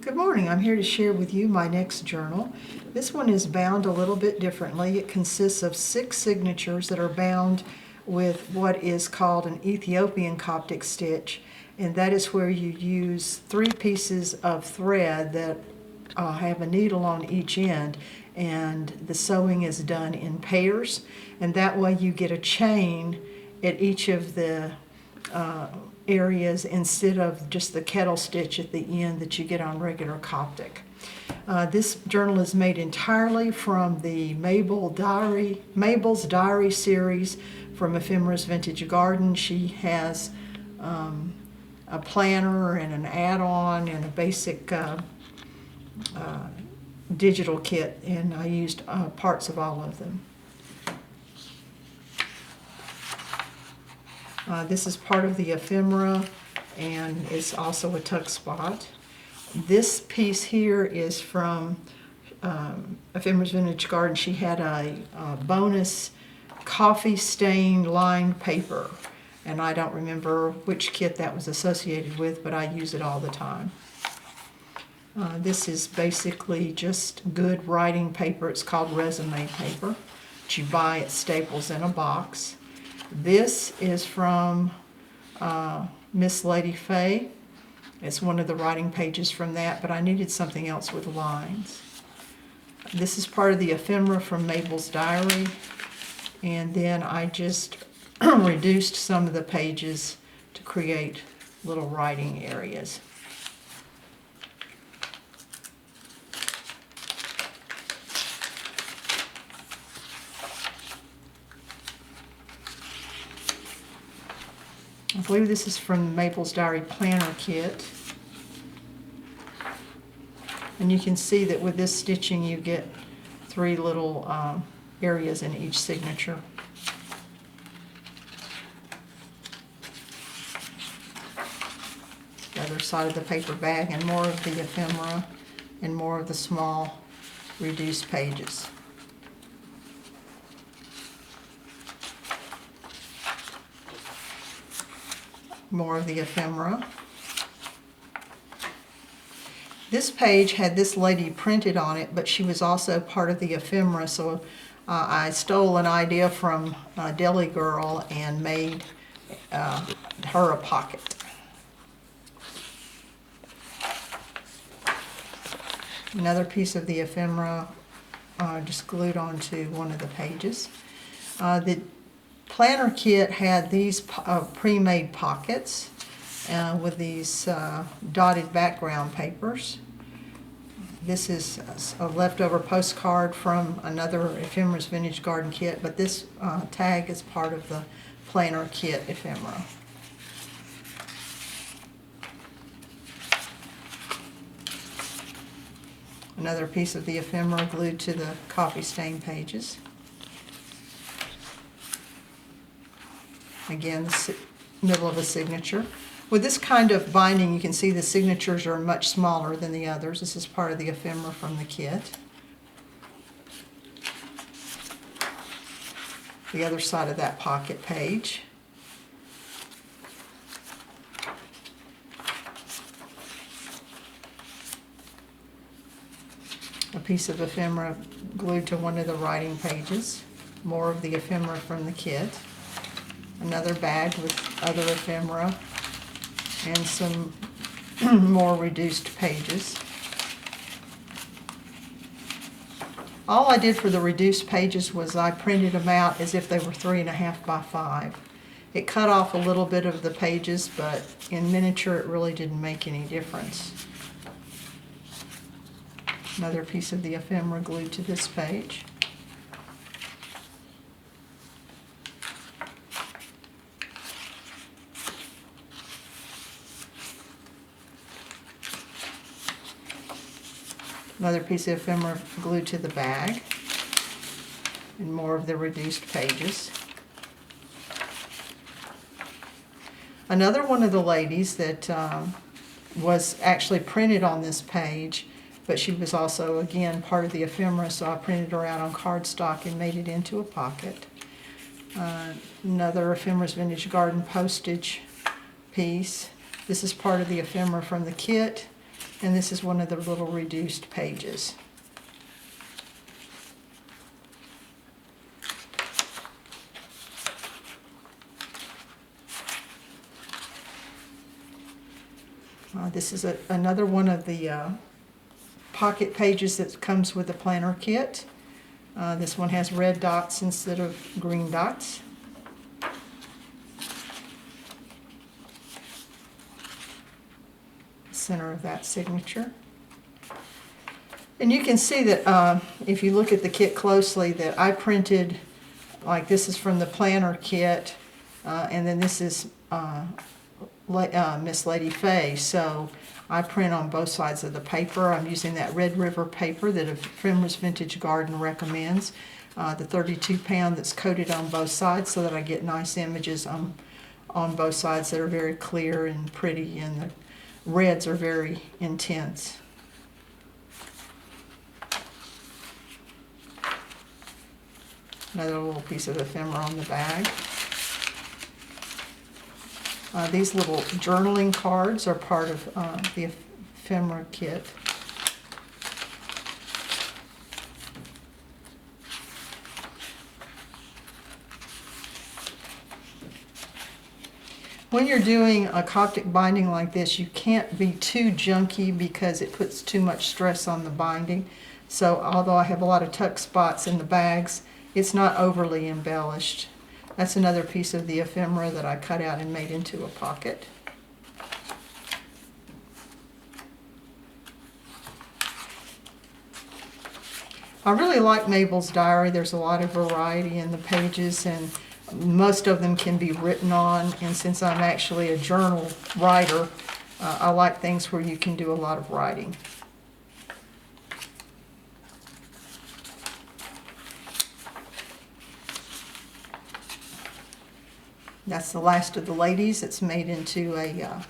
Good morning. I'm here to share with you my next journal. This one is bound a little bit differently. It consists of 6 signatures that are bound with what is called an Ethiopian Coptic stitch, and that is where you use 3 pieces of thread that have a needle on each end, and the sewing is done in pairs, and that way you get a chain at each of the areas instead of just the kettle stitch at the end that you get on regular Coptic. This journal is made entirely from the Mabel's Diary series from Ephemera's Vintage Garden. She has a planner and an add-on and a basic digital kit, and I used parts of all of them. This is part of the ephemera, and it's also a tuck spot. This piece here is from Ephemera's Vintage Garden. She had a bonus coffee stained lined paper, and I don't remember which kit that was associated with, but I use it all the time. This is basically just good writing paper. It's called resume paper, which you buy at Staples in a box. This is from Miss Lady Fay. It's one of the writing pages from that, but I needed something else with lines. This is part of the ephemera from Mabel's Diary, and then I just reduced some of the pages to create little writing areas. I believe this is from Mabel's Diary Planner Kit. And you can see that with this stitching you get 3 little areas in each signature. The other side of the paper bag, and more of the ephemera and more of the small reduced pages. More of the ephemera. This page had this lady printed on it, but she was also part of the ephemera, so I stole an idea from Deli Girl and made her a pocket. Another piece of the ephemera just glued onto one of the pages. The planner kit had these pre-made pockets with these dotted background papers. This is a leftover postcard from another Ephemera's Vintage Garden kit, but this tag is part of the planner kit ephemera. Another piece of the ephemera glued to the coffee stain pages. Again, the middle of a signature. With this kind of binding, you can see the signatures are much smaller than the others. This is part of the ephemera from the kit. The other side of that pocket page. A piece of ephemera glued to one of the writing pages. More of the ephemera from the kit. Another bag with other ephemera and some more reduced pages. All I did for the reduced pages was I printed them out as if they were 3.5 by 5. It cut off a little bit of the pages, but in miniature it really didn't make any difference. Another piece of the ephemera glued to this page. Another piece of ephemera glued to the bag, and more of the reduced pages. Another one of the ladies that was actually printed on this page, but she was also, again, part of the ephemera, so I printed her out on cardstock and made it into a pocket. Another Ephemera's Vintage Garden postage piece. This is part of the ephemera from the kit, And this is one of the little reduced pages. This is another one of the pocket pages that comes with the planner kit. This one has red dots instead of green dots. Center of that signature. And you can see that if you look at the kit closely, that I printed, like this is from the planner kit, and then this is Miss Lady Fay. So I print on both sides of the paper. I'm using that Red River paper that Ephemera's Vintage Garden recommends. The 32-pound that's coated on both sides so that I get nice images on both sides that are very clear and pretty, and the reds are very intense. Another little piece of ephemera on the bag. These little journaling cards are part of the ephemera kit. When you're doing a Coptic binding like this, you can't be too junky because it puts too much stress on the binding. So although I have a lot of tuck spots in the bags, it's not overly embellished. That's another piece of the ephemera that I cut out and made into a pocket. I really like Mabel's diary. There's a lot of variety in the pages, and most of them can be written on, and since I'm actually a journal writer, I like things where you can do a lot of writing. That's the last of the ladies. It's made into a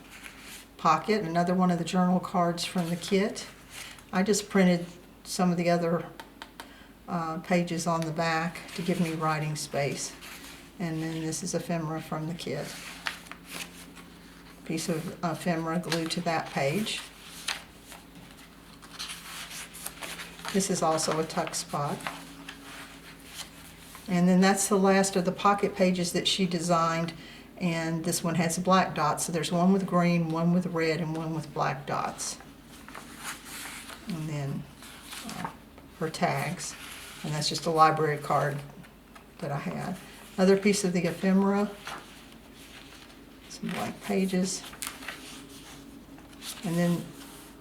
pocket. Another one of the journal cards from the kit. I just printed some of the other pages on the back to give me writing space. And then this is ephemera from the kit. Piece of ephemera glued to that page. This is also a tuck spot. And then that's the last of the pocket pages that she designed, and this one has black dots. So there's one with green, one with red, and one with black dots. And then her tags. And that's just a library card that I had. Another piece of the ephemera. Some blank pages. And then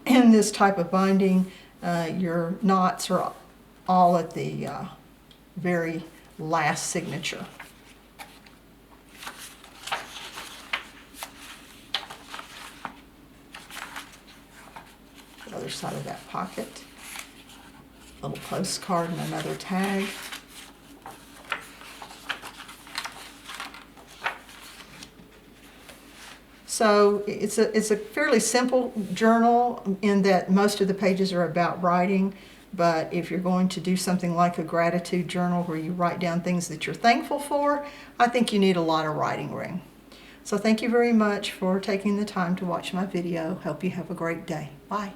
in this type of binding, your knots are all at the very last signature. The other side of that pocket. A little postcard and another tag. So it's a fairly simple journal in that most of the pages are about writing. But if you're going to do something like a gratitude journal where you write down things that you're thankful for, I think you need a lot of writing room. So thank you very much for taking the time to watch my video. Hope you have a great day. Bye.